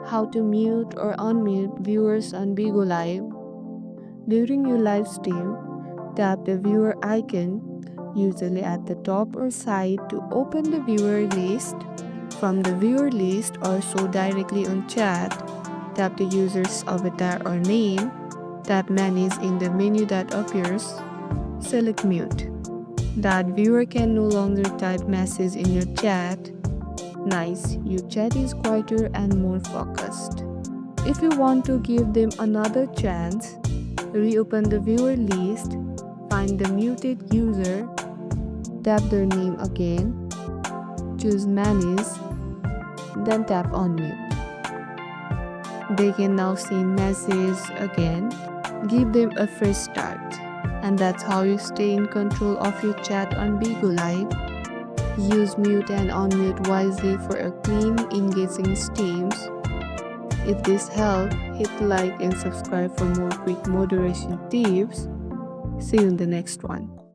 How to mute or unmute viewers on Bigo Live. During your live stream, tap the viewer icon, usually at the top or side, to open the viewer list. From the viewer list or show directly on chat, tap the user's avatar or name, tap Manage in the menu that appears, select Mute. That viewer can no longer type message in your chat. Nice, your chat is quieter and more focused. If you want to give them another chance, reopen the viewer list, find the muted user, tap their name again, choose Manage, then tap Unmute. They can now send messages again. Give them a fresh start. And that's how you stay in control of your chat on Bigo Live. Use mute and unmute wisely for a clean, engaging streams. If this helped, hit like and subscribe for more quick moderation tips. See you in the next one.